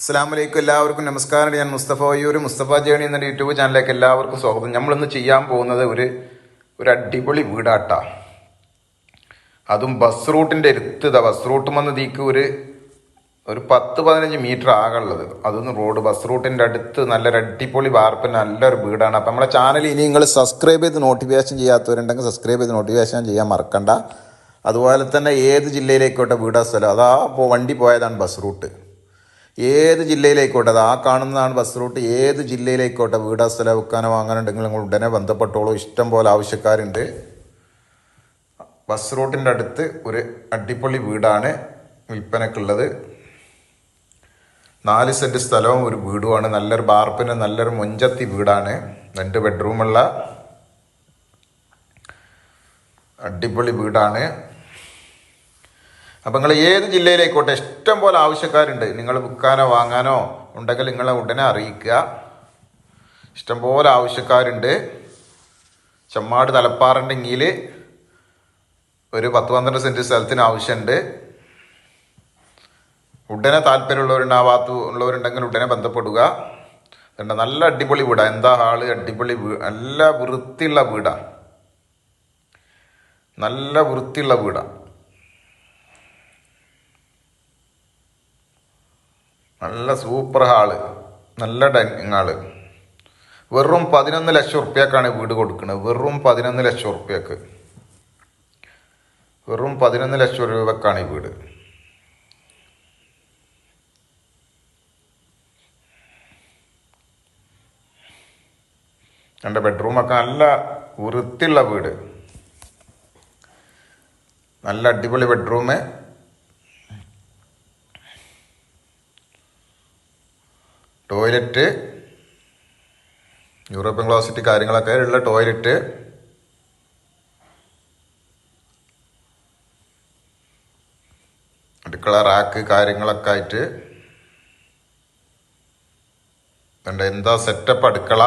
അസ്സലാമലൈക്കും, എല്ലാവർക്കും നമസ്കാരം. ഞാൻ മുസ്തഫ വയ്യൂർ, മുസ്തഫ ജേണി എന്ന യൂട്യൂബ് ചാനലിലേക്ക് എല്ലാവർക്കും സ്വാഗതം. നമ്മളിന്ന് ചെയ്യാൻ പോകുന്നത് ഒരു അടിപൊളി വീടാട്ടാ. അതും ബസ് റൂട്ടിൻ്റെ അടുത്ത്. ബസ് റൂട്ട് വന്ന് തീക്ക് ഒരു 10-15 മീറ്റർ ആകുള്ളത്. അതൊന്ന് ബസ് റൂട്ടിൻ്റെ അടുത്ത് നല്ലൊരു അടിപൊളി വാർപ്പിന് നല്ലൊരു വീടാണ്. അപ്പം നമ്മളെ ചാനൽ ഇനി നിങ്ങൾ സബ്സ്ക്രൈബ് ചെയ്ത് നോട്ടിഫിക്കേഷൻ ചെയ്യാത്തവരുണ്ടെങ്കിൽ സബ്സ്ക്രൈബ് ചെയ്ത് നോട്ടിഫിക്കേഷൻ ചെയ്യാൻ മറക്കണ്ട. അതുപോലെ തന്നെ ഏത് ജില്ലയിലേക്കോട്ടെ വീടാ സ്ഥലം, അതാ വണ്ടി പോയതാണ് ബസ് റൂട്ട്. ഏത് ജില്ലയിലേക്കോട്ടെ, അത് കാണുന്നതാണ് ബസ് റൂട്ട്. ഏത് ജില്ലയിലേക്കോട്ടെ വീടാ സ്ഥലം വെക്കാനോ വാങ്ങാനുണ്ടെങ്കിൽ നിങ്ങൾ ഉടനെ ബന്ധപ്പെട്ടോളൂ. ഇഷ്ടം പോലെ ആവശ്യക്കാരുണ്ട്. ബസ് റൂട്ടിൻ്റെ അടുത്ത് ഒരു അടിപൊളി വീടാണ് വിൽപ്പനക്കുള്ളത്. 4 സെൻറ്റ് സ്ഥലവും ഒരു വീടുമാണ്. നല്ലൊരു ബാർപ്പിന് നല്ലൊരു മൊഞ്ചത്തി വീടാണ്. 2 ബെഡ്റൂമുള്ള അടിപൊളി വീടാണ്. അപ്പം നിങ്ങൾ ഏത് ജില്ലയിലേക്കോട്ടെ ഇഷ്ടം പോലെ ആവശ്യക്കാരുണ്ട്. നിങ്ങൾ വിൽക്കാനോ വാങ്ങാനോ ഉണ്ടെങ്കിൽ നിങ്ങളെ ഉടനെ അറിയിക്കുക. ഇഷ്ടംപോലെ ആവശ്യക്കാരുണ്ട്. ചെമ്മാട് തലപ്പാറുണ്ടെങ്കിൽ ഒരു 10-12 സെൻറ്റ് സ്ഥലത്തിന് ആവശ്യമുണ്ട്. ഉടനെ താല്പര്യമുള്ളവരുണ്ട്, ആ ഭാഗത്ത് ഉള്ളവരുണ്ടെങ്കിൽ ഉടനെ ബന്ധപ്പെടുക. നല്ല അടിപൊളി വീടാണ്. എന്താ ഹാള്, അടിപൊളി നല്ല വൃത്തിയുള്ള വീടാണ്. നല്ല വൃത്തിയുള്ള വീടാണ്. നല്ല സൂപ്പർ ഹാള്, നല്ല ഡൈനിങ് ഹാള്. വെറും 11 ലക്ഷം ഉറുപ്പ്യക്കാണ് വീട് കൊടുക്കുന്നത്. വെറും 11 ലക്ഷം ഉറുപ്പ്യക്ക്, വെറും 11 ലക്ഷം രൂപക്കാണ് ഈ വീട്. രണ്ട് ബെഡ്റൂമൊക്കെ നല്ല വൃത്തിയുള്ള വീട്. നല്ല അടിപൊളി ബെഡ്റൂം, ടോയ്ലറ്റ്, യൂറോപ്യൻ ക്ലോസറ്റ് കാര്യങ്ങളൊക്കെ ഉള്ള ടോയ്ലറ്റ്, അടുക്കള റാക്ക് കാര്യങ്ങളൊക്കെ ആയിട്ട് എന്താ സെറ്റപ്പ് അടുക്കള,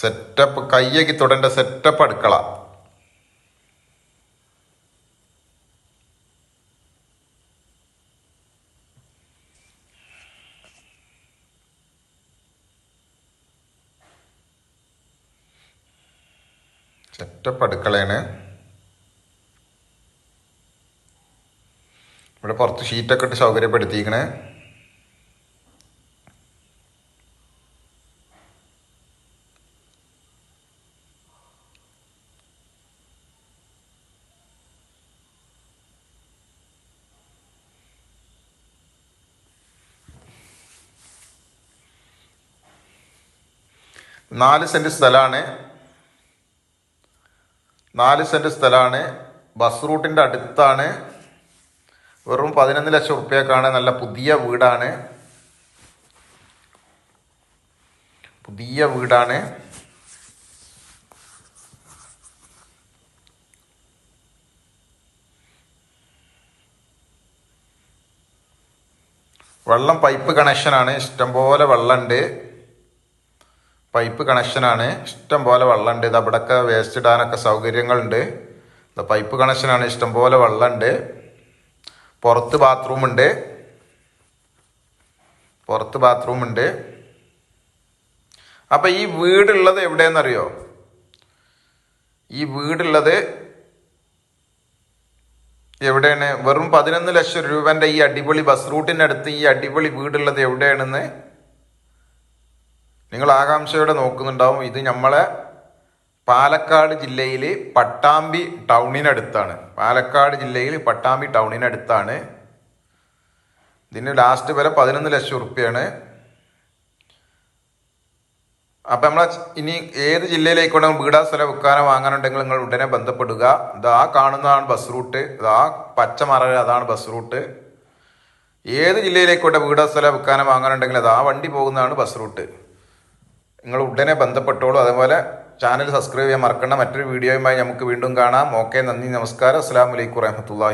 സെറ്റപ്പ് കയ്യക്കി തൊടേണ്ട സെറ്റപ്പ് അടുക്കള. സെറ്റപ്പ് അടുക്കളയാണ്. ഇവിടെ പുറത്ത് ഷീറ്റൊക്കെ ഇട്ട് സൗകര്യപ്പെടുത്തിയിരിക്കണേ. നാല് സെന്റ് സ്ഥലമാണ്. ബസ് റൂട്ടിൻ്റെ അടുത്താണ്. വെറും 11 ലക്ഷം ഉറുപ്പ്യക്കാണ്. നല്ല പുതിയ വീടാണ്. വെള്ളം പൈപ്പ് കണക്ഷനാണ്. ഇഷ്ടംപോലെ വെള്ളമുണ്ട്. പൈപ്പ് കണക്ഷനാണ്. ഇഷ്ടംപോലെ വെള്ളമുണ്ട്. ഇത് അവിടെയൊക്കെ വേസ്റ്റ് ഇടാനൊക്കെ സൗകര്യങ്ങളുണ്ട്. പൈപ്പ് കണക്ഷനാണ്. ഇഷ്ടംപോലെ വെള്ളമുണ്ട്. പുറത്ത് ബാത്റൂമുണ്ട്. അപ്പം ഈ വീടുള്ളത് എവിടെയെന്നറിയോ? ഈ വീടുള്ളത് എവിടെയാണ്? വെറും 11 ലക്ഷം രൂപൻ്റെ ഈ അടിപൊളി ബസ് റൂട്ടിനടുത്ത് ഈ അടിപൊളി വീടുള്ളത് എവിടെയാണെന്ന് നിങ്ങൾ ആകാംക്ഷയോടെ നോക്കുന്നുണ്ടാവും. ഇത് നമ്മളെ പാലക്കാട് ജില്ലയിൽ പട്ടാമ്പി ടൗണിനടുത്താണ്. ഇതിന് ലാസ്റ്റ് വില 11 ലക്ഷം ഉറുപ്പ്യാണ്. അപ്പം നമ്മളെ ഇനി ഏത് ജില്ലയിലേക്കൂടെ വീടാ സ്ഥലം വെക്കാനോ വാങ്ങാനുണ്ടെങ്കിൽ നിങ്ങൾ ഉടനെ ബന്ധപ്പെടുക. ഇതാ കാണുന്നതാണ് ബസ് റൂട്ട്. ഇതാ പച്ച മറ, അതാണ് ബസ് റൂട്ട്. ഏത് ജില്ലയിലേക്കൂടെ വീടാ സ്ഥലം വെക്കാനോ വാങ്ങാനുണ്ടെങ്കിൽ അതാ വണ്ടി പോകുന്നതാണ് ബസ് റൂട്ട്. നിങ്ങൾ ഉടനെ ബന്ധപ്പെട്ടോളൂ. അതുപോലെ ചാനൽ സബ്സ്ക്രൈബ് ചെയ്യാൻ മറക്കണ്ട. മറ്റൊരു വീഡിയോയുമായി നമുക്ക് വീണ്ടും കാണാം. ഓക്കെ, നന്ദി, നമസ്കാരം. അസ്സലാമു അലൈക്കും വറഹ്മത്തുള്ളാഹി.